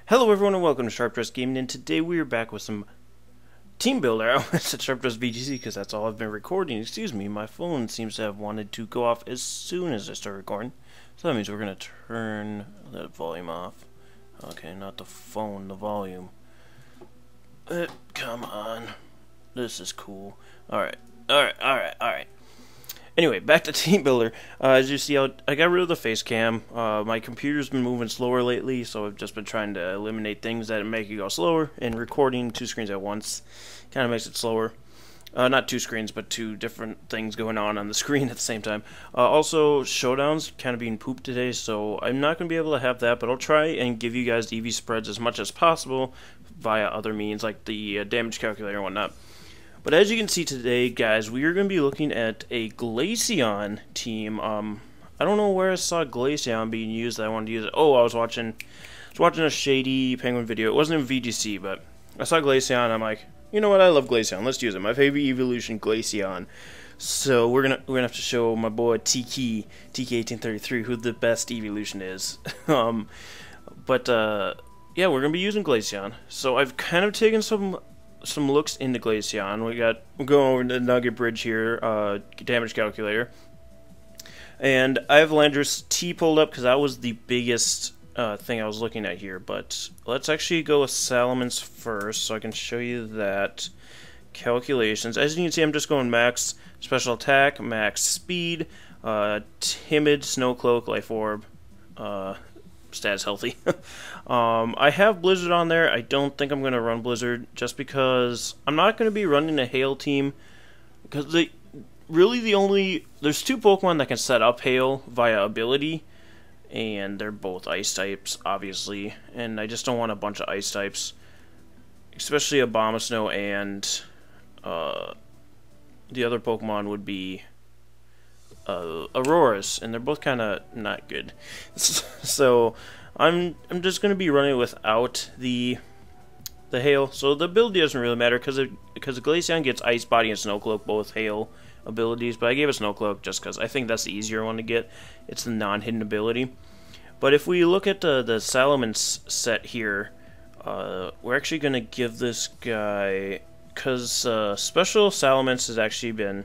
Hello everyone and welcome to Sharp Dress Gaming, and today we are back with some team builder. I almost said Sharp Dress VGC because that's all I've been recording. Excuse me, my phone seems to have wanted to go off as soon as I start recording. So that means we're going to turn that volume off. Okay, not the phone, the volume. Come on. This is cool. Alright. Anyway, back to Team Builder. As you see, I got rid of the face cam. My computer's been moving slower lately, so I've just been trying to eliminate things that make it go slower. And recording two screens at once kind of makes it slower. Not two screens, but two different things going on the screen at the same time. Also, Showdown's kind of being pooped today, so I'm not going to be able to have that, but I'll try and give you guys EV spreads as much as possible via other means, like the damage calculator and whatnot. But as you can see today, guys, we are going to be looking at a Glaceon team. I don't know where I saw Glaceon being used that I wanted to use it. Oh, I was watching a Shady Penguin video. It wasn't in VGC, but I saw Glaceon. I'm like, you know what? I love Glaceon. Let's use it. My favorite evolution, Glaceon. So we're gonna have to show my boy TK1833 who the best evolution is. Yeah, we're gonna be using Glaceon. So I've kind of taken some looks into Glaceon. We're going over the Nugget Bridge here, damage calculator. And I have Landorus T pulled up because that was the biggest thing I was looking at here. But let's actually go with Salamence first so I can show you that calculations. As you can see, I'm just going max special attack, max speed, timid, snow cloak, life orb, stats healthy. I have Blizzard on there. I don't think I'm going to run Blizzard just because I'm not going to be running a Hail team, because there's two Pokemon that can set up Hail via ability, and they're both Ice types, obviously, and I just don't want a bunch of Ice types, especially Abomasnow, and the other Pokemon would be Auroras, and they're both kind of not good. So I'm just going to be running without the Hail. So the ability doesn't really matter because Glaceon gets Ice Body and Snow Cloak, both Hail abilities, but I gave it Snow Cloak just because I think that's the easier one to get. It's the non-hidden ability. But if we look at the Salamence set here, we're actually going to give this guy, because Special Salamence has actually been,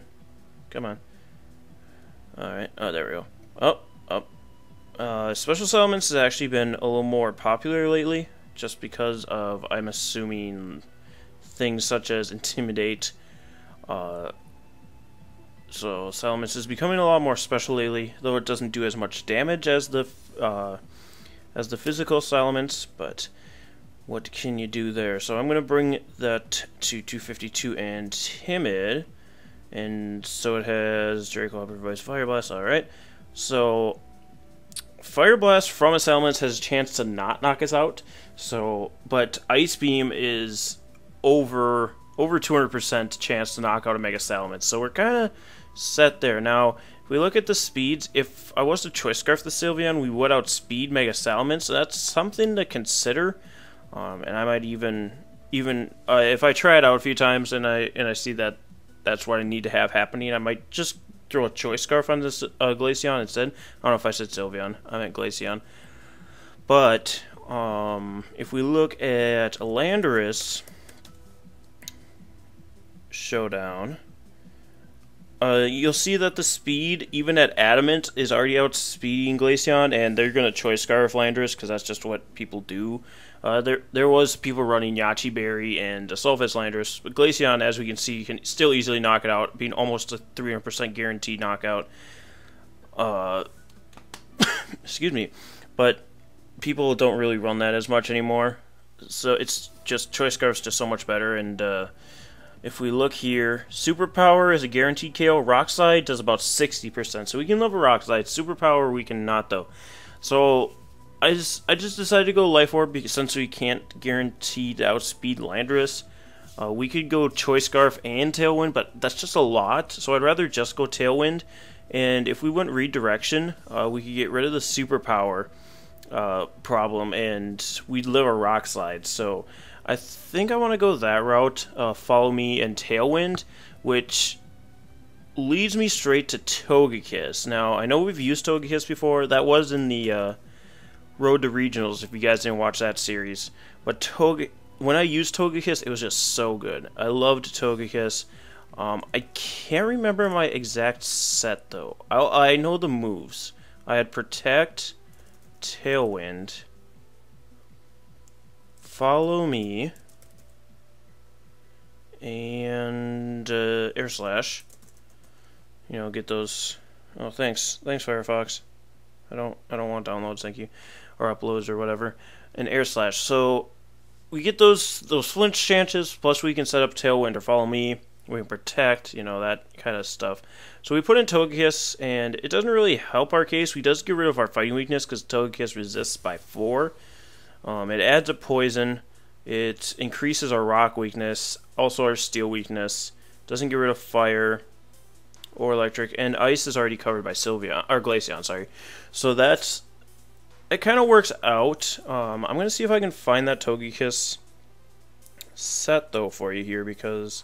come on. Alright, oh, there we go. Special Salamence has actually been a little more popular lately, just because of, I'm assuming, things such as Intimidate. So Salamence is becoming a lot more special lately, though it doesn't do as much damage as the physical Salamence, but what can you do there? So I'm going to bring that to 252 and Timid. And so it has Draco provides Fire Blast, alright. So Fire Blast from a Salamence has a chance to not knock us out. But Ice Beam is over 200% chance to knock out a Mega Salamence. So we're kind of set there. Now, if we look at the speeds, if I was to Choice Scarf the Sylveon, we would outspeed Mega Salamence. So that's something to consider. And I might even if I try it out a few times and I see that that's what I need to have happening, I might just throw a Choice Scarf on this Glaceon instead. I don't know if I said Sylveon. I meant Glaceon. But if we look at Landorus Showdown, you'll see that the speed, even at Adamant, is already outspeeding Glaceon, and they're going to Choice Scarf Landorus because that's just what people do. There was people running Yachi Berry and Sulphus Landorus, but Glaceon, as we can see, can still easily knock it out, being almost a 300% guaranteed knockout. Excuse me, but people don't really run that as much anymore, so it's just Choice Scarf's just so much better. And if we look here, Superpower is a guaranteed KO. Rock Slide does about 60%, so we can level Rock Slide. Superpower we cannot though. So I just decided to go Life Orb because since we can't guarantee to outspeed Landorus, we could go Choice Scarf and Tailwind, but that's just a lot, so I'd rather just go Tailwind. And if we went Redirection, we could get rid of the Superpower problem, and we'd live a Rock Slide. So I think I want to go that route, Follow Me and Tailwind, which leads me straight to Togekiss. Now, I know we've used Togekiss before. That was in the Road to Regionals, if you guys didn't watch that series. But when I used Togekiss, it was just so good. I loved Togekiss. I can't remember my exact set, though. I know the moves. I had Protect, Tailwind, Follow Me, and Air Slash. You know, get those. Oh, thanks, Firefox. I don't want downloads, thank you, or uploads or whatever. And Air Slash. So we get those flinch chances. Plus, we can set up Tailwind or Follow Me. We can Protect, you know, that kind of stuff. So we put in Togekiss, and it doesn't really help our case. We does get rid of our fighting weakness because Togekiss resists by 4. It adds a poison. It increases our rock weakness, also our steel weakness. Doesn't get rid of fire or electric, and ice is already covered by Glaceon, sorry. So it kind of works out. I'm gonna see if I can find that Togekiss set though for you here, because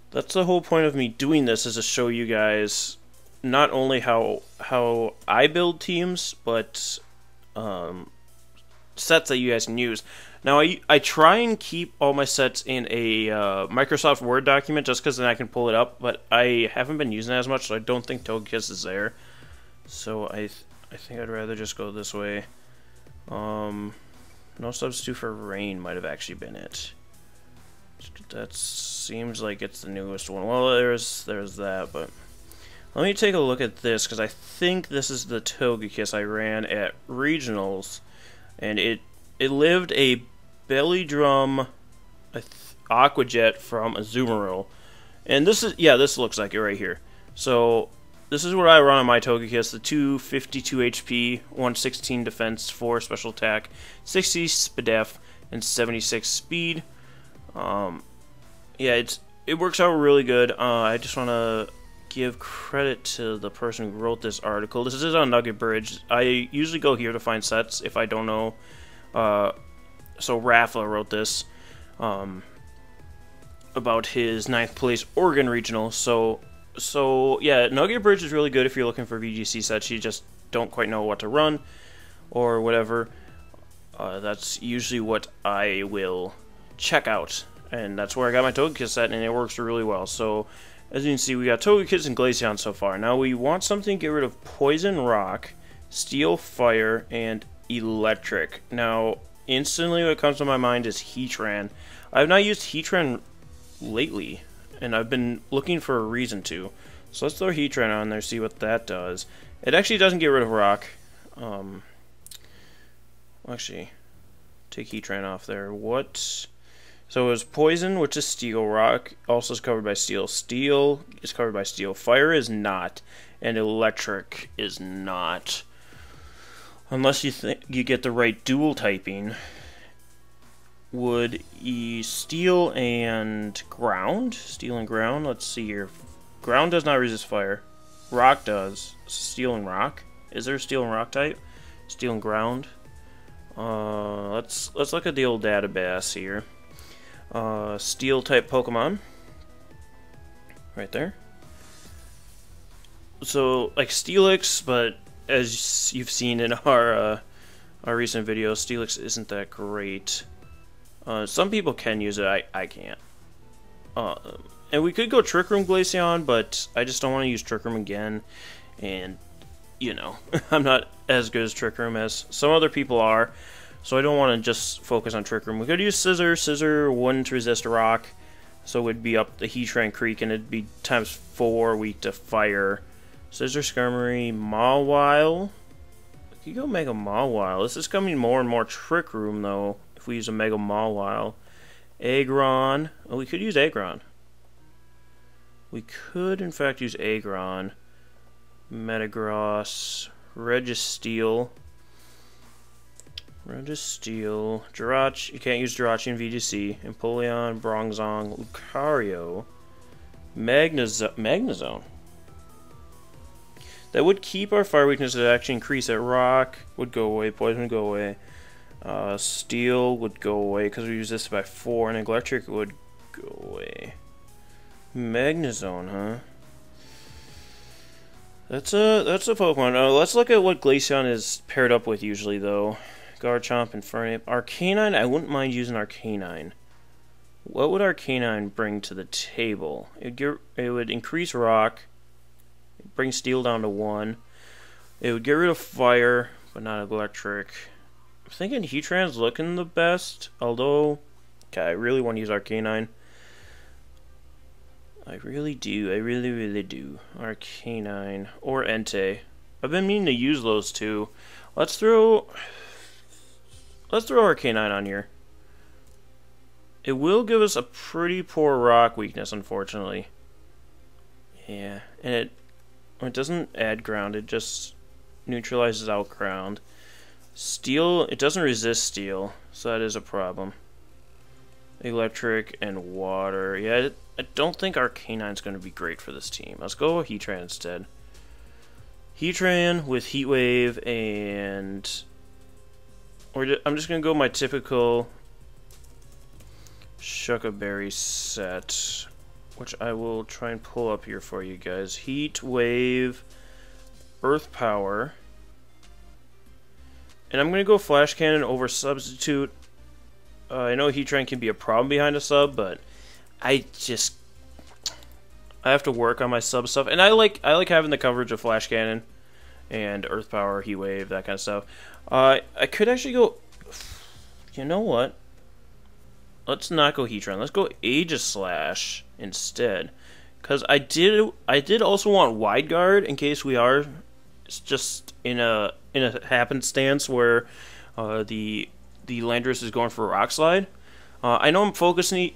that's the whole point of me doing this, is to show you guys not only how I build teams, but sets that you guys can use. Now, I try and keep all my sets in a Microsoft Word document, just because then I can pull it up, but I haven't been using it as much, so I don't think Togekiss is there. So I think I'd rather just go this way. No substitute for rain might have actually been it. That seems like it's the newest one. Well, there's that, but let me take a look at this, because I think this is the Togekiss I ran at Regionals, and it lived a Belly Drum Aqua Jet from Azumarill. And this looks like it right here. So this is what I run on my Togekiss: the 252 HP, 116 defense, 4 special attack, 60 SPDEF, and 76 speed. Yeah, it works out really good. I just want to give credit to the person who wrote this article. This is on Nugget Bridge. I usually go here to find sets if I don't know. So Rafa wrote this about his 9th place Oregon Regional. So yeah, Nugget Bridge is really good if you're looking for VGC sets. You just don't quite know what to run or whatever. That's usually what I will check out, and that's where I got my Togekiss set, and it works really well. So as you can see, we got Togekiss and Glaceon so far. Now we want something to get rid of Poison, Rock, Steel, Fire, and Electric. Now instantly what comes to my mind is Heatran. I've not used Heatran lately, and I've been looking for a reason to. So let's throw Heatran on there, see what that does. It actually doesn't get rid of Rock. Actually, take Heatran off there. So it was Poison, which is Steel. Rock also is covered by Steel. Steel is covered by Steel. Fire is not, and Electric is not. Unless you think you get the right dual typing. Would Steel and Ground? Steel and Ground? Let's see here. Ground does not resist fire. Rock does. Steel and Rock. Is there a Steel and Rock type? Steel and Ground. Let's look at the old database here. Steel type Pokemon. Right there. So like Steelix, but as you've seen in our recent videos, Steelix isn't that great. Some people can use it, I can't. And we could go Trick Room Glaceon, but I just don't want to use Trick Room again. And, you know, I'm not as good as Trick Room as some other people are. So I don't want to just focus on Trick Room. We could use Scissor. Scissor wouldn't resist Rock. So it would be up the Heatran Creek, and it'd be times 4 weak to Fire. Scissor, Skarmory, Mawile. We could go Mega Mawile. This is coming more and more Trick Room, though, if we use a Mega Mawile. Aggron. Oh, we could use Aggron. We could, in fact, use Aggron. Metagross. Registeel. Registeel. Jirachi. You can't use Jirachi in VGC. Empoleon. Bronzong. Lucario. Magnezone. That would keep our fire weakness. It actually increase it. Rock would go away. Poison would go away. Steel would go away because we use this by 4. And Electric would go away. Magnezone, huh? That's a Pokemon. Let's look at what Glaceon is paired up with usually, though. Garchomp and Fernape. Arcanine, I wouldn't mind using Arcanine. What would Arcanine bring to the table? It would increase Rock, bring Steel down to 1. It would get rid of Fire, but not Electric. I'm thinking Heatran's looking the best, although... Okay, I really want to use Arcanine. I really do. I really, really do. Arcanine or Entei. I've been meaning to use those two. Let's throw Arcanine on here. It will give us a pretty poor rock weakness, unfortunately. Yeah, and it doesn't add ground. It just neutralizes out ground. Steel, it doesn't resist steel, so that is a problem. Electric and water. Yeah, I don't think Arcanine's going to be great for this team. Let's go with Heatran instead. Heatran with Heat Wave and... I'm just going to go my typical Shuca Berry set, which I will try and pull up here for you guys. Heat Wave, Earth Power. And I'm going to go Flash Cannon over Substitute. I know Heatran can be a problem behind a sub, but I have to work on my sub stuff, and I like having the coverage of Flash Cannon and Earth Power, Heat Wave, that kind of stuff. I could actually go. You know what? Let's not go Heatran. Let's go Aegislash instead, because I did also want Wide Guard in case we are just in a happenstance where the Landorus is going for a Rock Slide. I know I'm focusing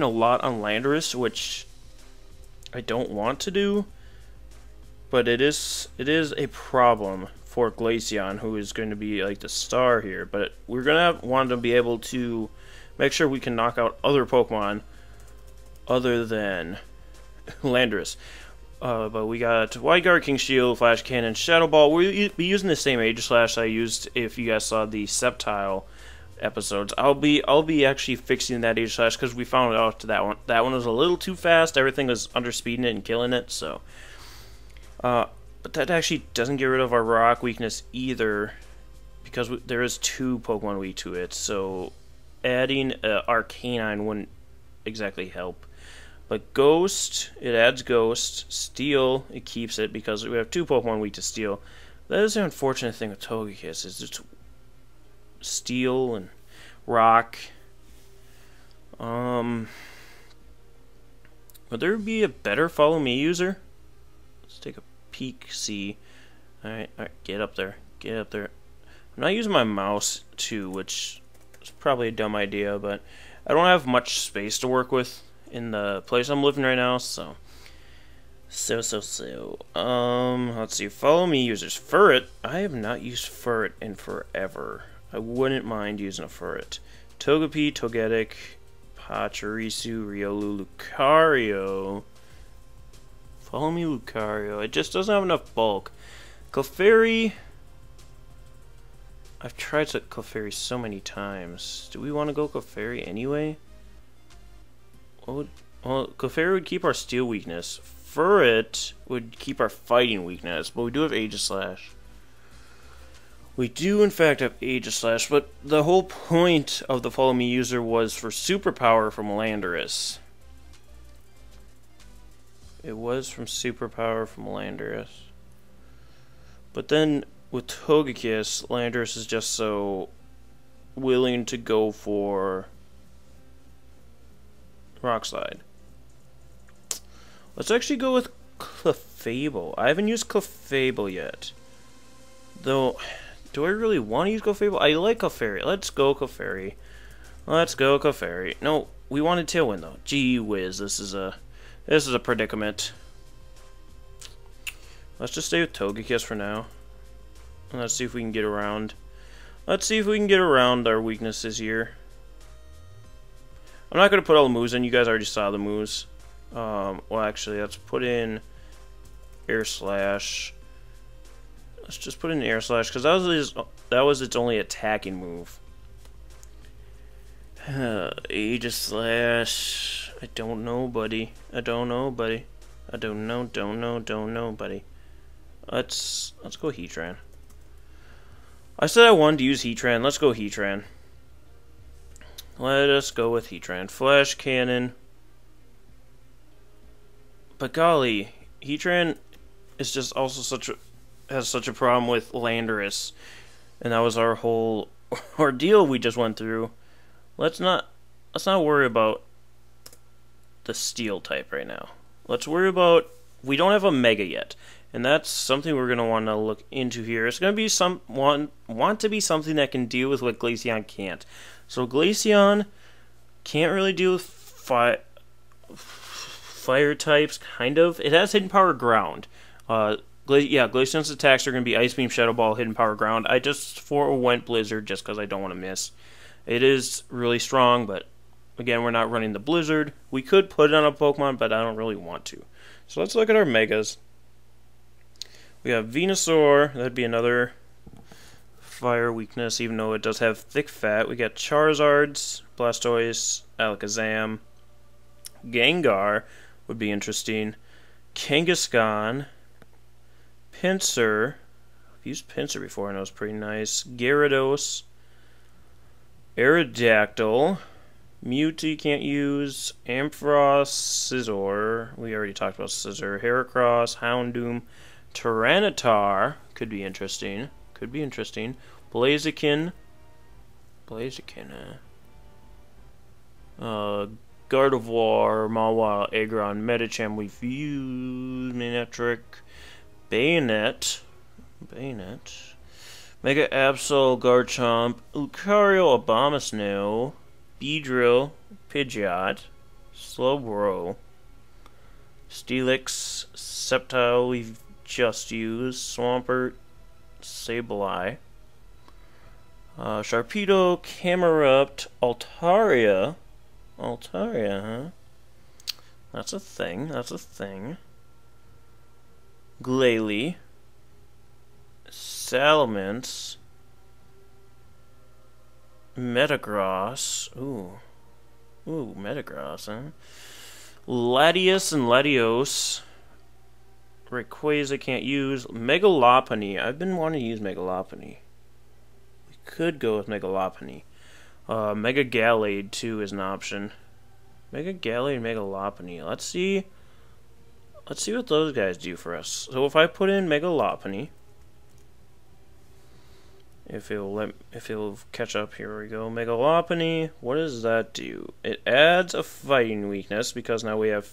a lot on Landorus, which I don't want to do, but it is a problem for Glaceon, who is going to be like the star here. But we're gonna want to be able to make sure we can knock out other Pokemon other than Landorus. But we got Wide Guard, King Shield, Flash Cannon, Shadow Ball. We'll be using the same Aegislash I used if you guys saw the Sceptile episodes. I'll be actually fixing that Aegislash because we found out that one was a little too fast. Everything was underspeeding it and killing it. So, but that actually doesn't get rid of our rock weakness either, because there is 2 Pokemon weak to it. So adding Arcanine wouldn't exactly help. But Ghost, it adds Ghost. Steel, it keeps it because we have 2 Pokemon weak to Steel. That is the unfortunate thing with Togekiss, is it's Steel and Rock. Would there be a better Follow Me user? Let's take a peek, see. Alright, get up there. Get up there. I'm not using my mouse too, which is probably a dumb idea, but I don't have much space to work with in the place I'm living right now, so. Let's see. Follow Me users. Furret. I have not used Furret in forever. I wouldn't mind using a Furret. Togepi, Togetic, Pachirisu, Riolu, Lucario. Follow Me Lucario. It just doesn't have enough bulk. Clefairy. I've tried Clefairy so many times. Do we want to go Clefairy anyway? Well, Clefairy would keep our steel weakness. Furret would keep our fighting weakness, but we do have Aegislash. We do, in fact, have Aegislash, but the whole point of the Follow Me user was for superpower from Landorus. It was from superpower from Landorus. But then, with Togekiss, Landorus is just so willing to go for Rock Slide. Let's actually go with Clefable. I haven't used Clefable yet. Though, do I really want to use Clefable? I like Clefairy. Let's go Clefairy. Let's go Clefairy. No, we wanted Tailwind though. Gee whiz, this is a predicament. Let's just stay with Togekiss for now. And let's see if we can get around. Let's see if we can get around our weaknesses here. I'm not going to put all the moves in. You guys already saw the moves. Well, actually, let's put in Air Slash. Let's just put in Air Slash, because that was its only attacking move. Aegislash. I don't know, buddy. I don't know, buddy. I don't know, buddy. Let's go Heatran. I said I wanted to use Heatran. Let's go Heatran. Let us go with Heatran. Flash Cannon. But golly, Heatran is just also has such a problem with Landorus, and that was our whole ordeal we just went through. Let's not worry about the Steel type right now. Let's worry about, we don't have a Mega yet, and that's something we're gonna want to look into here. It's gonna be want to be something that can deal with what Glaceon can't. So Glaceon can't really deal with fire types, kind of. It has Hidden Power Ground. Glaceon's attacks are going to be Ice Beam, Shadow Ball, Hidden Power Ground. I just forewent Blizzard just because I don't want to miss. It is really strong, but again, we're not running the Blizzard. We could put it on a Pokemon, but I don't really want to. So let's look at our Megas. We have Venusaur. That'd be another fire weakness, even though it does have thick fat. We got Charizards, Blastoise, Alakazam, Gengar would be interesting. Kangaskhan, Pinsir. I've used Pinsir before and it was pretty nice. Gyarados, Aerodactyl, Mewtwo can't use, Ampharos, Scizor. We already talked about Scizor. Heracross, Houndoom, Tyranitar could be interesting. Blaziken, Gardevoir, Mawile, Aggron, Medicham, we've used Manectric, Bayonet, Mega Absol, Garchomp, Lucario, Abomasnow, Beedrill, Pidgeot, Slowbro, Steelix, Sceptile we've just used, Swampert, Sableye, Sharpedo, Camerupt, Altaria, huh? That's a thing. Glalie, Salamence, Metagross. Ooh, Metagross, huh? Latios and Latios. Rayquaza can't use. Megalopony. I've been wanting to use Megalopony. We could go with Megalopony. Mega Gallade, too, is an option. Mega Gallade and Megalopony. Let's see what those guys do for us. So if I put in Megalopony, if it'll catch up, here we go. Megalopony, what does that do? It adds a fighting weakness, because now we have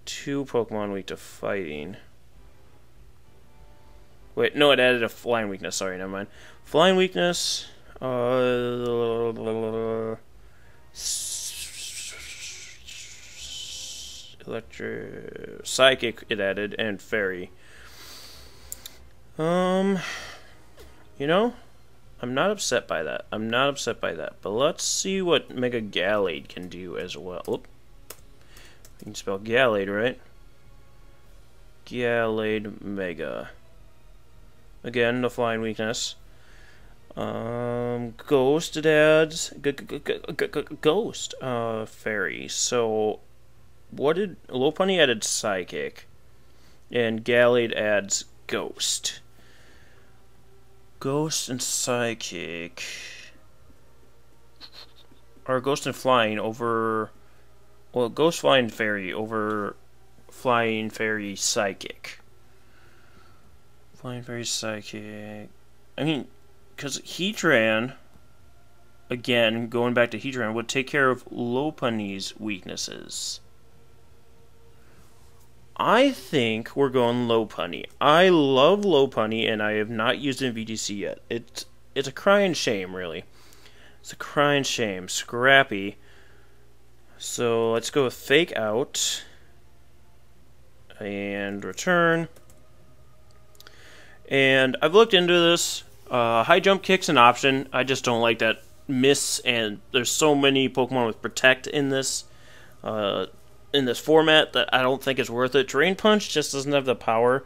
2 Pokemon weak to fighting. Wait, no, it added a flying weakness. Sorry, never mind. Flying weakness. Psychic it added, and Fairy. You know, I'm not upset by that. But let's see what Mega Gallade can do as well. Oop. You can spell Gallade, right? Gallade Mega. Again, the flying weakness. Ghost it adds. Ghost. Fairy. So, what did Lopunny added? Psychic, and Gallade adds Ghost. Ghost and Psychic. Or Ghost and Flying over. Well, Ghost Flying Fairy over Flying Fairy Psychic. Flying Fairy Psychic. I mean, because Heatran, again, going back to Heatran, would take care of Lopunny's weaknesses. I think we're going Lopunny. I love Lopunny, and I have not used it in VGC yet. It's a crying shame, really. It's a crying shame. Scrappy. So let's go with Fake Out. And Return. And I've looked into this. High Jump Kick's an option. I just don't like that miss, and there's so many Pokemon with Protect in this format that I don't think it's worth it. Drain Punch just doesn't have the power,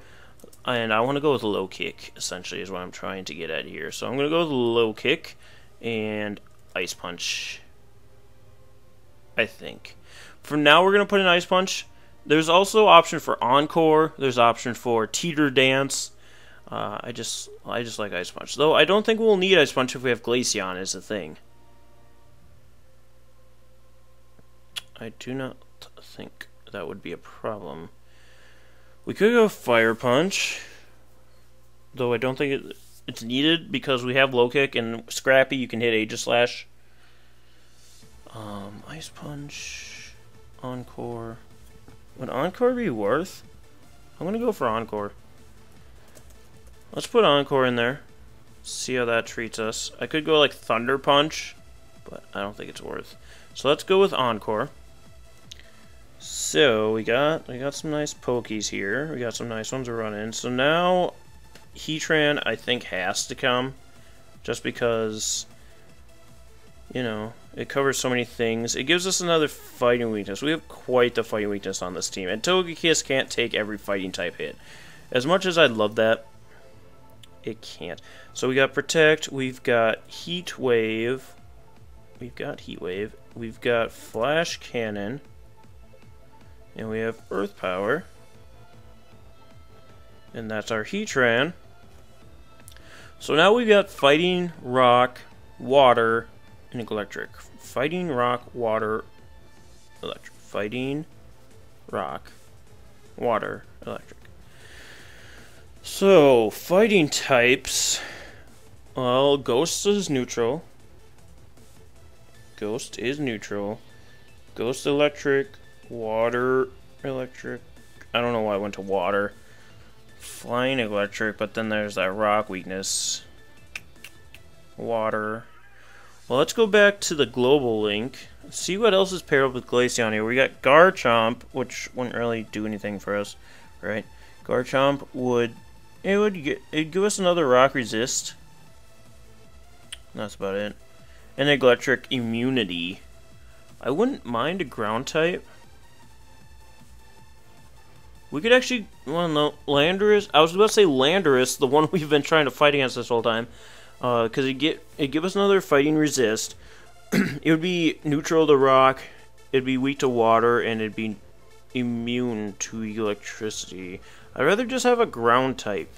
and I want to go with Low Kick, essentially, is what I'm trying to get at here. So I'm going to go with Low Kick and Ice Punch, I think. For now, we're going to put in Ice Punch, There's also option for Encore. There's option for Teeter Dance. I just like Ice Punch. Though I don't think we'll need Ice Punch if we have Glaceon as a thing. I do not think that would be a problem. We could go Fire Punch, though I don't think it's needed because we have Low Kick and Scrappy. You can hit Aegislash. Ice Punch, Encore. Would Encore be worth? I'm gonna go for Encore. Let's put Encore in there. See how that treats us. I could go like Thunder Punch, but I don't think it's worth. So let's go with Encore. So we got some nice Pokies here. We got some nice ones to run in. So now Heatran I think has to come, just because, you know, it covers so many things. It gives us another fighting weakness. We have quite the fighting weakness on this team, and Togekiss can't take every fighting type hit. As much as I'd love that, it can't. So we got Protect. We've got Heat Wave. We've got Flash Cannon. And we have Earth Power. And that's our Heatran. So now we've got Fighting, Rock, Water, and Electric. Fighting, Rock, Water, Electric. Fighting, Rock, Water, Electric. So, fighting types. Well, Ghost is neutral. Ghost Electric. Water, Electric. I don't know why I went to Water. Flying Electric, but then there's that Rock weakness. Water. Well, let's go back to the global link. See what else is paired up with Glaceon here. We got Garchomp, which wouldn't really do anything for us, right? Garchomp would give us another Rock Resist. That's about it. And Electric Immunity. I wouldn't mind a Ground type. We could actually, well, no, Landorus. I was about to say Landorus, the one we've been trying to fight against this whole time, because it give us another fighting resist. It would be neutral to rock. It'd be weak to water, and it'd be immune to electricity. I'd rather just have a ground type.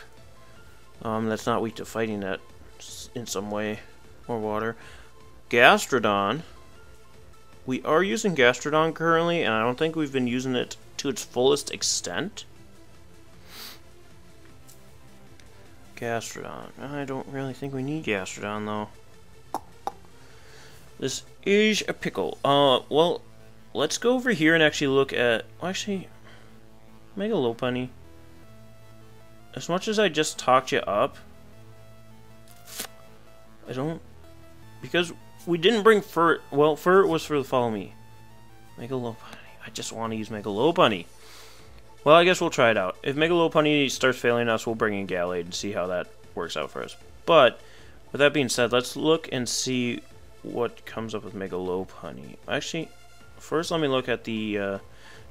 That's not weak to fighting that in some way, or water. Gastrodon. We are using Gastrodon currently, and I don't think we've been using it to its fullest extent. Gastrodon. I don't really think we need Gastrodon, though. This is a pickle. Well, let's go over here and actually look at... Well, actually, Mega Lopunny. As much as I just talked you up, I don't... Because we didn't bring Furt. Well, Furt was for the Follow Me. Mega Lopunny. I just want to use Mega Lopunny. Well, I guess we'll try it out. If Mega Lopunny starts failing us, we'll bring in Gallade and see how that works out for us. But, with that being said, let's look and see what comes up with Mega Lopunny. Actually, first let me look at the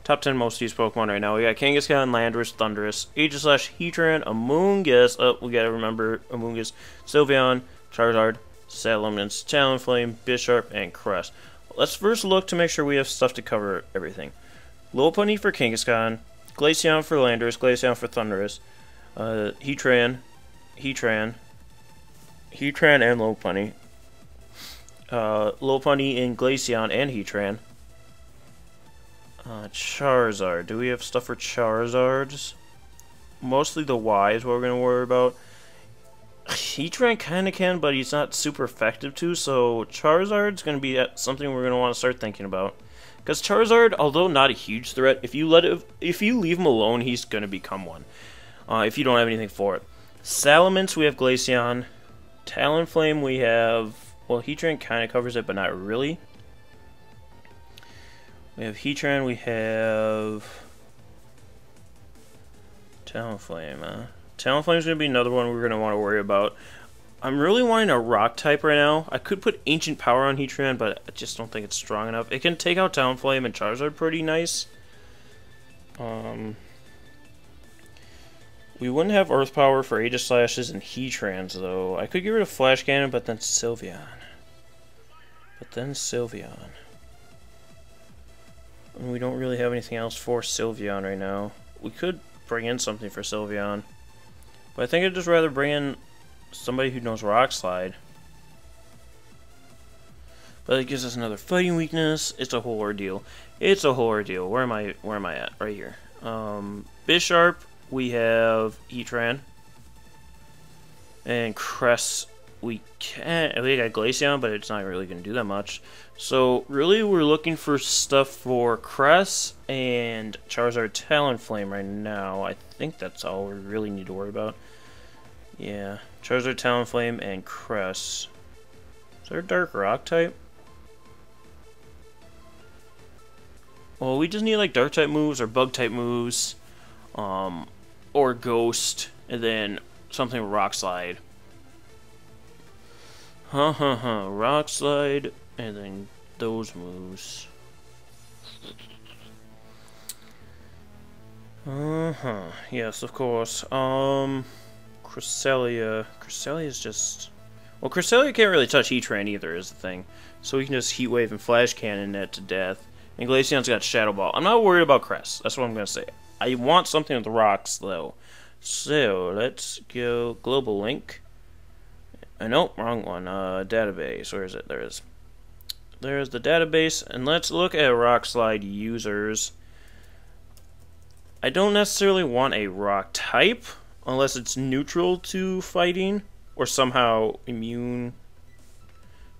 top 10 most used Pokemon right now. We got Kangaskhan, Landorus, Thundurus, Aegislash, Heatran, Amoonguss. Oh, we gotta remember Amoonguss, Sylveon, Charizard, Salamence, Talonflame, Bisharp, and Crest. Let's first look to make sure we have stuff to cover everything. Lopunny for Kangaskhan, Glaceon for Landorus, Glaceon for Thundurus, Heatran and Lopunny. Lopunny and Glaceon and Heatran. Charizard. Do we have stuff for Charizards? Mostly the Y is what we're going to worry about. Heatran kind of can, but he's not super effective too, so Charizard's going to be something we're going to want to start thinking about. Because Charizard, although not a huge threat, if you leave him alone, he's going to become one. If you don't have anything for it. Salamence, we have Glaceon. Talonflame, we have... Well, Heatran kind of covers it, but not really. We have Heatran, we have... Talonflame, Talonflame is going to be another one we're going to want to worry about. I'm really wanting a rock type right now. I could put Ancient Power on Heatran, but I just don't think it's strong enough. It can take out Talonflame and Charizard pretty nice. We wouldn't have Earth Power for Aegislashes and Heatrans, though. I could get rid of Flash Cannon, but then Sylveon. And we don't really have anything else for Sylveon right now. We could bring in something for Sylveon, but I think I'd just rather bring in somebody who knows Rock Slide. But it gives us another fighting weakness. It's a whole ordeal. It's a whole ordeal. Where am I at? Right here. Bisharp, we have Heatran. And Cress, we got Glaceon, but it's not really going to do that much. So, really, we're looking for stuff for Cress and Charizard Talonflame right now. I think that's all we really need to worry about. Yeah, Charizard Talonflame and Cress. Is there a Dark Rock type? Well, we just need like Dark type moves or Bug type moves, or Ghost, and then something with Rock Slide. Rock Slide, and then those moves. Yes, of course. Cresselia. Cresselia's just... Well, Cresselia can't really touch Heatran either, is the thing. So we can just Heat Wave and Flash Cannon it to death. And Glaceon's got Shadow Ball. I'm not worried about Cress. That's what I'm going to say. I want something with rocks, though. So, let's go Global Link. Nope, wrong one. Database. Where is it? There it is. There's the database. And let's look at Rock Slide users. I don't necessarily want a rock type, unless it's neutral to fighting, or somehow immune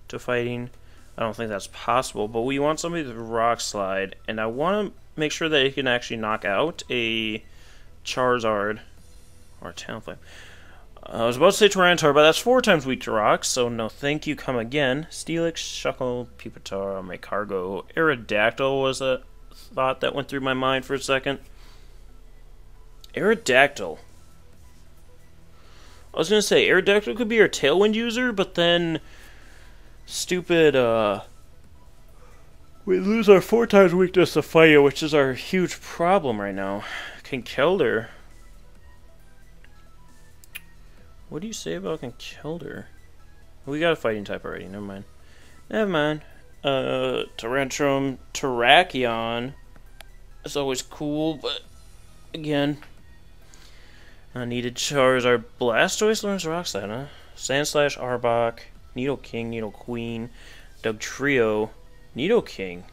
to fighting. I don't think that's possible, but we want somebody with Rock Slide, and I want to make sure that he can actually knock out a Charizard or Talonflame. I was about to say Tyranitar, but that's 4 times weak to rocks, so no thank you, come again. Steelix, Shuckle, Pupitar, Maycargo, Aerodactyl was a thought that went through my mind for a second. Aerodactyl. I was going to say, Aerodactyl could be our Tailwind user, but then... Stupid, we lose our 4 times weakness to fire, which is our huge problem right now. Conkeldurr. What do you say about Conkeldurr? We got a fighting type already, never mind. Never mind. Tyrantrum, Terrakion. It's always cool, but again. I needed Charizard. Blastoise learns Rock Slide, huh? Sandslash, Arbok. Nidoking, Nidoqueen, Dugtrio, Nidoking,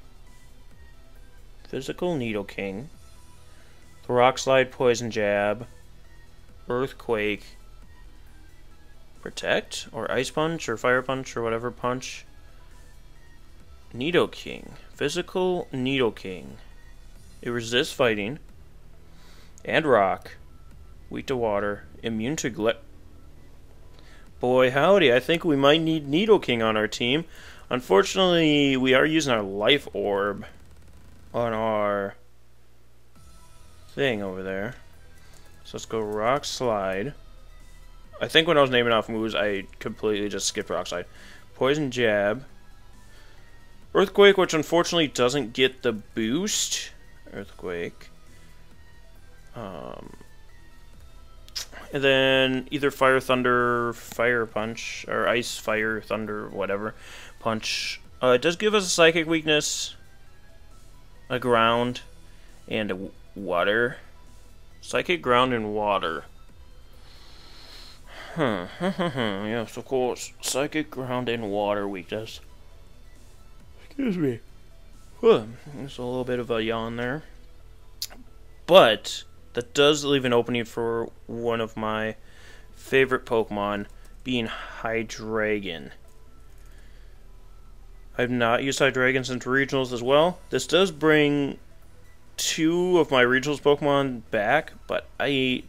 Physical Nidoking, Rock Slide, Poison Jab, Earthquake, Protect, or Ice Punch, or Fire Punch, or whatever punch, Nidoking, Physical Nidoking. It resists fighting, and rock, weak to water, immune to Boy, howdy, I think we might need Nidoking on our team. Unfortunately, we are using our Life Orb on our thing over there. So let's go Rock Slide. I think when I was naming off moves, I completely just skipped Rock Slide. Poison Jab. Earthquake, which unfortunately doesn't get the boost. Earthquake. And then either Fire, Thunder, Fire Punch, or Ice, Fire, Thunder, whatever, Punch. It does give us a Psychic weakness, a Ground, and a Water. Psychic, Ground, and Water. Yes, of course. Psychic, Ground, and Water weakness. Excuse me. There's a little bit of a yawn there. But... that does leave an opening for one of my favorite Pokemon, being Hydreigon. I've not used Hydreigon since Regionals as well. This does bring 2 of my Regionals Pokemon back, but I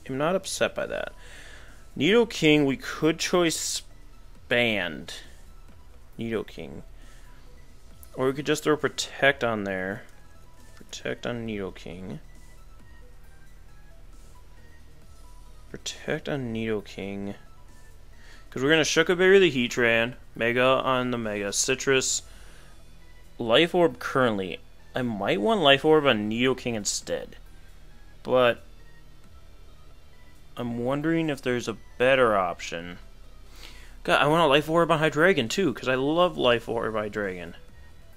am not upset by that. Nidoking, we could choice Band. Nidoking. Or we could just throw Protect on there. Protect on Nidoking. Protect on Nidoking. Because we're going to Shuckle Berry the Heatran, Mega on the Mega, Citrus, Life Orb currently. I might want Life Orb on Nidoking instead. But I'm wondering if there's a better option. God, I want a Life Orb on Hydreigon too, because I love Life Orb Hydreigon.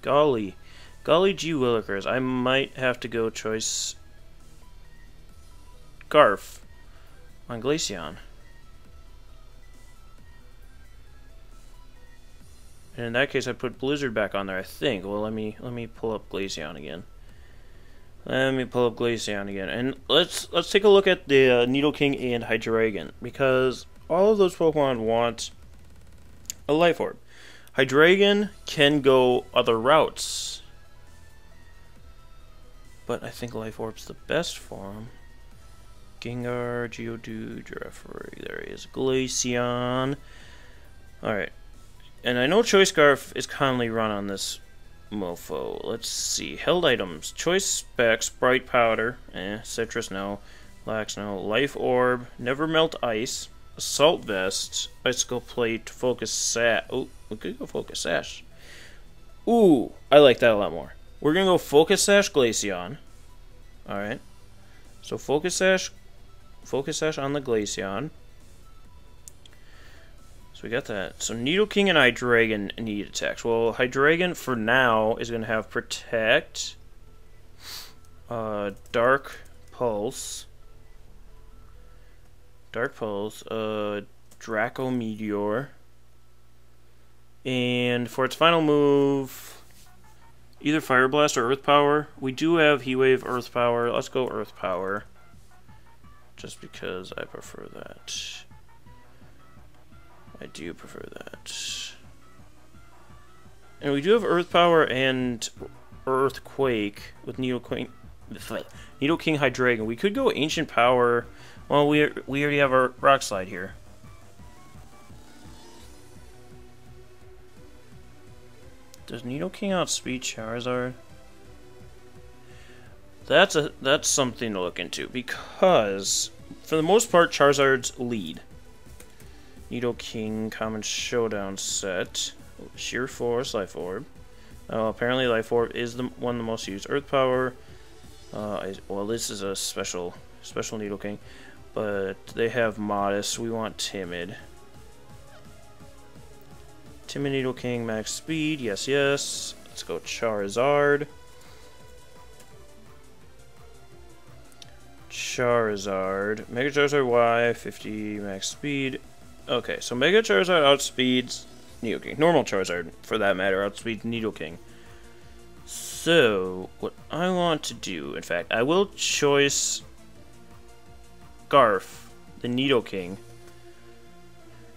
Golly. Golly gee willikers, I might have to go choice Garf on Glaceon. And in that case, I put Blizzard back on there, I think. Well, let me pull up Glaceon again. And let's take a look at the Nidoking and Hydreigon, because all of those Pokemon want a Life Orb. Hydreigon can go other routes, but I think Life Orb's the best for him. Gengar, Geodude, Giraffe, there he is. Glaceon. Alright. And I know Choice Scarf is commonly run on this mofo. Let's see. Held items. Choice Specs, Bright Powder. Citrus, no. Lax, no. Life Orb. Never Melt Ice. Assault Vest. Bicycle Plate. Focus Sash. Oh, we could go Focus Sash. Ooh, I like that a lot more. We're going to go Focus Sash Glaceon. Alright. So Focus Sash on the Glaceon. So we got that. So Nidoking and Hydreigon need attacks. Well, Hydreigon for now is going to have Protect, Dark Pulse, Draco Meteor, and for its final move, either Fire Blast or Earth Power. We do have Heat Wave, Earth Power. Let's go Earth Power, just because I prefer that. I do prefer that. And we do have Earth Power and Earthquake with Nidoking Hydreigon. We could go Ancient Power. Well, we already have our Rock Slide here. Does Nidoking outspeed Charizard? That's something to look into, because for the most part Charizard's lead. Nidoking Common Showdown set. Sheer Force, Life Orb. Apparently Life Orb is the most used. Earth Power. Well, this is a special Nidoking, but they have Modest. We want Timid. Timid Nidoking, max speed. Yes, yes. Let's go Charizard. Mega Charizard Y, 50 max speed. Okay, so Mega Charizard outspeeds Nidoking. Normal Charizard, for that matter, outspeeds Nidoking. So, what I want to do, in fact, I will choice Garf, the Nidoking,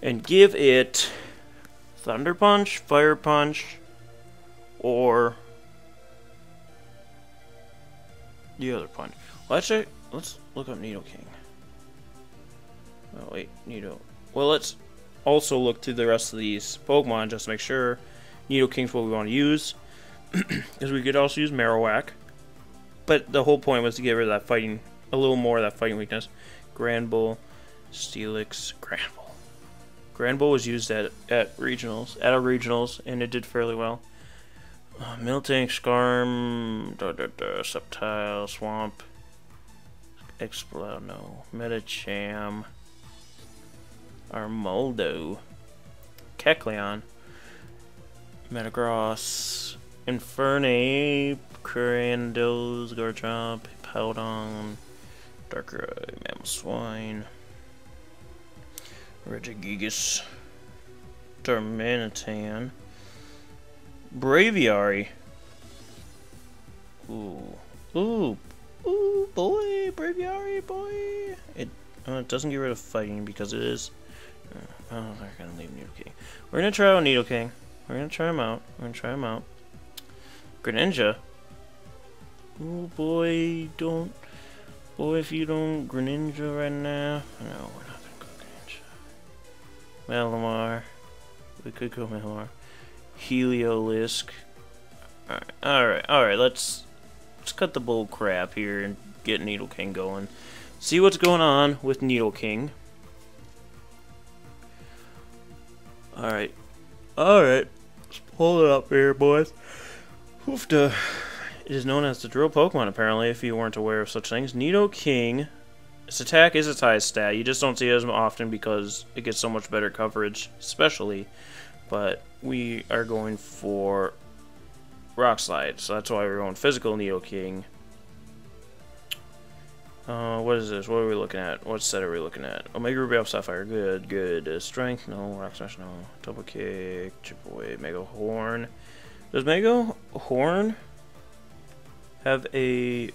and give it Thunder Punch, Fire Punch, or the other punch. Well, actually, let's look up Nidoking. Oh, wait, Well, let's also look through the rest of these Pokemon just to make sure Nidoking's what we want to use. Because we could also use Marowak. But the whole point was to get rid of that fighting, a little more of that fighting weakness. Granbull, Steelix, Granbull. Granbull was used at our regionals, and it did fairly well. Miltank, Skarm, Sceptile, Swamp, Explode, no. Medicham, Armaldo, Kecleon, Metagross, Infernape, Crandles, Garchomp, Powdon, Darkrai, Mamoswine, Regigigas, Darmanitan, Braviary. Ooh, boy, Braviary, boy. It doesn't get rid of fighting because it is. I don't know if I'm gonna leave Nidoking. We're gonna try out Nidoking. We're gonna try him out. Greninja. Oh boy, boy, if you don't Greninja right now. No, we're not gonna go Greninja. Malamar. We could go Malamar. Heliolisk. Alright, let's cut the bull crap here and get Nidoking going. See what's going on with Nidoking. Alright. Let's pull it up here, boys. Hoofda. It is known as the drill Pokemon, apparently, if you weren't aware of such things. Nidoking, its attack is its highest stat. You just don't see it as often because it gets so much better coverage, especially. But we are going for Rock Slide. So that's why we're going physical Nidoking. What is this? What are we looking at? What set are we looking at? Omega Ruby Alpha Sapphire. Good, good. Strength? No. Rock Smash? No. Double Kick. Chip Away. Mega Horn. Does Mega Horn have a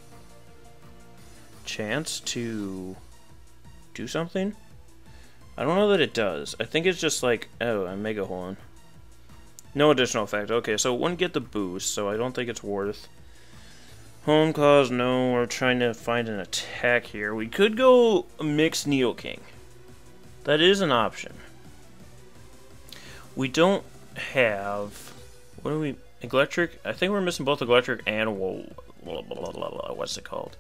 chance to do something? I don't know that it does. I think it's just like, oh, a Mega Horn. No additional effect. Okay, so it wouldn't get the boost, so I don't think it's worth. Home Claws, no. We're trying to find an attack here. We could go mix Nidoking. That is an option. We don't have... What do we... Electric? I think we're missing both electric and... What's it called?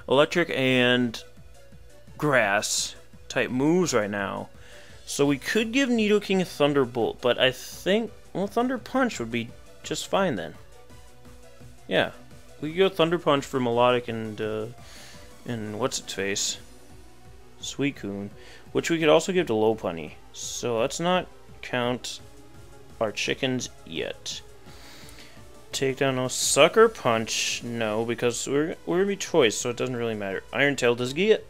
Electric and grass type moves right now. So we could give Nidoking a Thunderbolt, but I think... Well, Thunder Punch would be just fine then. Yeah. We could go Thunder Punch for Melodic and what's its face? Suicune, which we could also give to Lopunny. So let's not count our chickens yet. Take down no Sucker Punch, no, because we're gonna be choice, so it doesn't really matter. Iron Tail does get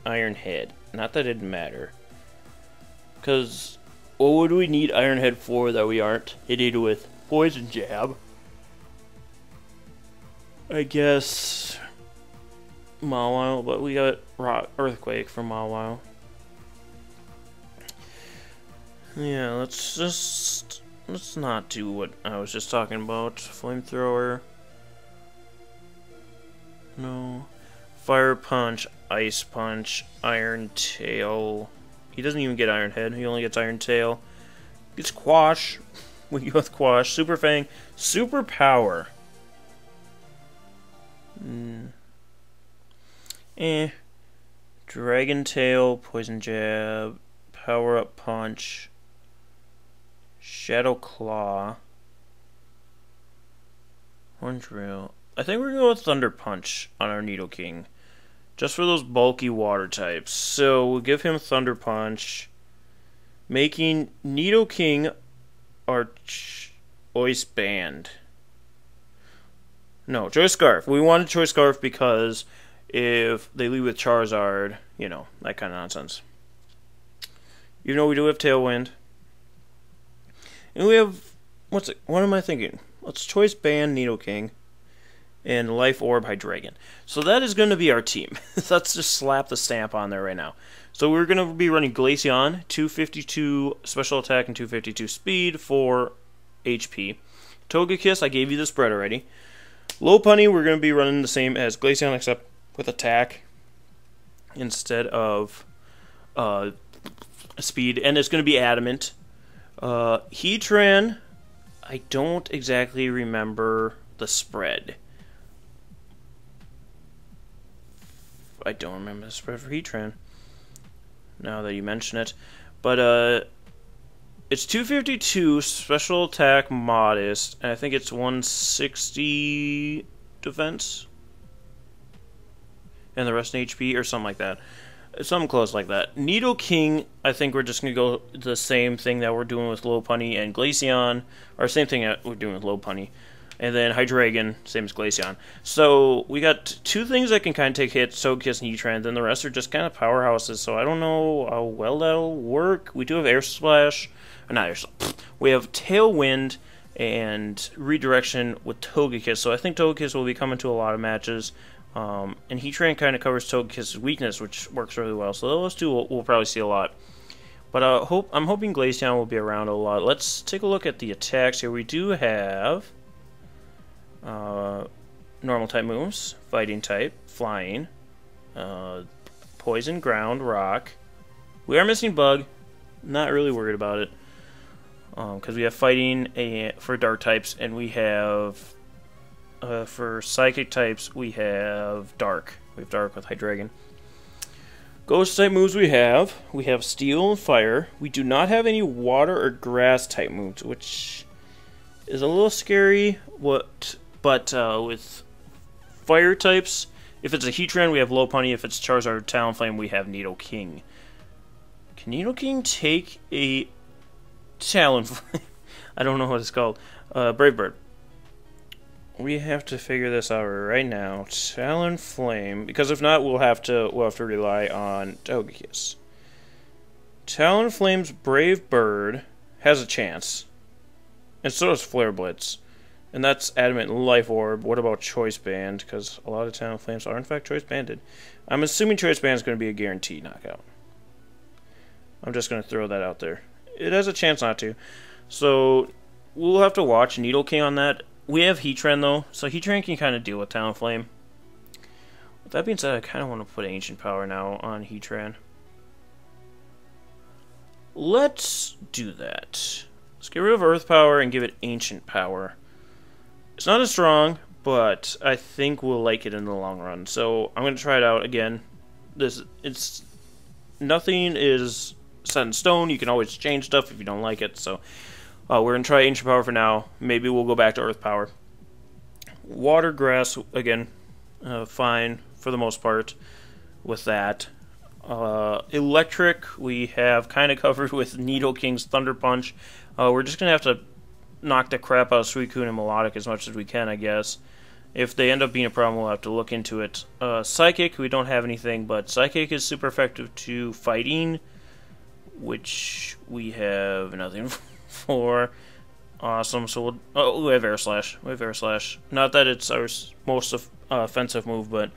Iron Head. Not that it matter, because what would we need Iron Head for that we aren't hitting with Poison Jab? I guess Mawile, but we got Earthquake from Mawile. Yeah, let's not do what I was just talking about. Flamethrower. No. Fire Punch, Ice Punch, Iron Tail. He doesn't even get Iron Head. He only gets Iron Tail. Gets Quash. We go with Quash. Super Fang. Super Power. Dragon Tail, Poison Jab, Power Up Punch, Shadow Claw, Horn Drill. I think we're gonna go with Thunder Punch on our Nidoking, just for those bulky water types. So we'll give him Thunder Punch, making Nidoking our Choice Band. No, Choice Scarf. We wanted Choice Scarf because if they lead with Charizard, you know, that kind of nonsense. Even though we do have Tailwind. And we have... What am I thinking? Let's Choice Band Nidoking and Life Orb Hydreigon. So that is going to be our team. Let's just slap the stamp on there right now. So we're going to be running Glaceon, 252 special attack and 252 speed for HP. Togekiss, I gave you the spread already. Lopunny, we're going to be running the same as Glaceon, except with attack instead of speed, and it's going to be adamant. Heatran, I don't exactly remember the spread. I don't remember the spread for Heatran, now that you mention it. But it's 252 special attack modest, and I think it's 160 defense, and the rest in HP or something like that. Something close like that. Nidoking, I think we're just going to go the same thing that we're doing with Lopunny and Glaceon, or same thing that we're doing with Lopunny. And then Hydreigon, same as Glaceon. So we got two things that can kind of take hits, Togekiss and Heatran, then the rest are just kind of powerhouses, so I don't know how well that'll work. We do have Air Splash, or not Air Splash, we have Tailwind and Redirection with Togekiss, so I think Togekiss will be coming to a lot of matches. And Heatran kind of covers Togekiss's weakness, which works really well, so those two we'll probably see a lot. But I'm hoping Glaceon will be around a lot. Let's take a look at the attacks here. We do have... normal type moves, fighting type, flying, poison, ground, rock. We are missing bug, not really worried about it, because we have fighting for dark types, and we have for psychic types we have dark. We have dark with Hydreigon. Ghost type moves we have steel and fire. We do not have any water or grass type moves, which is a little scary. But with fire types, if it's a Heatran, we have Lopunny. If it's Charizard or Talonflame, we have Nidoking. Can Nidoking take a Talonflame? I don't know what it's called. Brave Bird. we have to figure this out right now. Talonflame, because if not, we'll have to rely on Togekiss. Talonflame's Brave Bird has a chance, and so does Flare Blitz, and that's Adamant Life Orb. What about Choice Band? Because a lot of Talonflames are in fact Choice Banded. I'm assuming Choice Band is going to be a guaranteed knockout. I'm just going to throw that out there. It has a chance not to, so we'll have to watch Nidoking on that. We have Heatran though, so Heatran can kind of deal with Talonflame. With that being said, I kind of want to put Ancient Power now on Heatran. Let's do that. Let's get rid of Earth Power and give it Ancient Power. It's not as strong, but I think we'll like it in the long run. So I'm going to try it out again. Nothing is set in stone. You can always change stuff if you don't like it. So we're going to try Ancient Power for now. Maybe we'll go back to Earth Power. Water Grass, again, fine for the most part with that. Electric, we have kind of covered with Nidoking's Thunder Punch. We're just going to have to knock the crap out of Suicune and Melodic as much as we can, I guess. If they end up being a problem, we'll have to look into it. Psychic, we don't have anything, but Psychic is super effective to fighting, which we have nothing for. Awesome, so we have Air Slash. We have Air Slash. Not that it's our most offensive move, but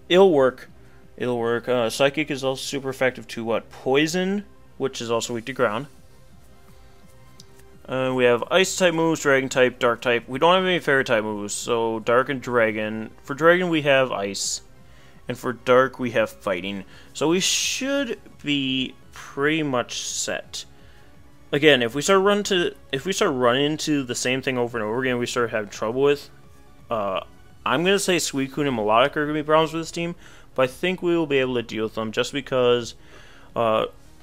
it'll work. It'll work. Psychic is also super effective to what? Poison, which is also weak to ground. We have Ice type moves, Dragon type, Dark type. We don't have any Fairy type moves, so Dark and Dragon. For Dragon, we have Ice, and for Dark, we have Fighting. So we should be pretty much set. Again, if we start running into the same thing over and over again, we start having trouble with. I'm gonna say Suicune and Melodic are gonna be problems with this team. But I think we will be able to deal with them just because,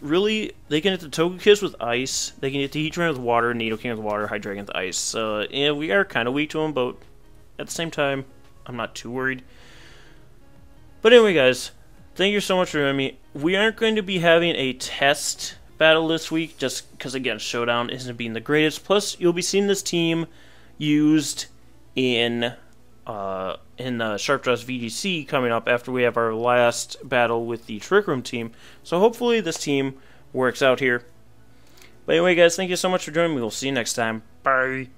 really, they can hit the Togekiss with Ice, they can hit the Heatran with Water, Nidoking with Water, Hydreigon with Ice. Yeah, we are kind of weak to them, but at the same time, I'm not too worried. But anyway, guys, thank you so much for joining me. We aren't going to be having a test battle this week, just because, again, Showdown isn't being the greatest. Plus, you'll be seeing this team used in Sharp Dress VGC coming up after we have our last battle with the Trick Room team. So hopefully this team works out here. But anyway, guys, thank you so much for joining me. We'll see you next time. Bye.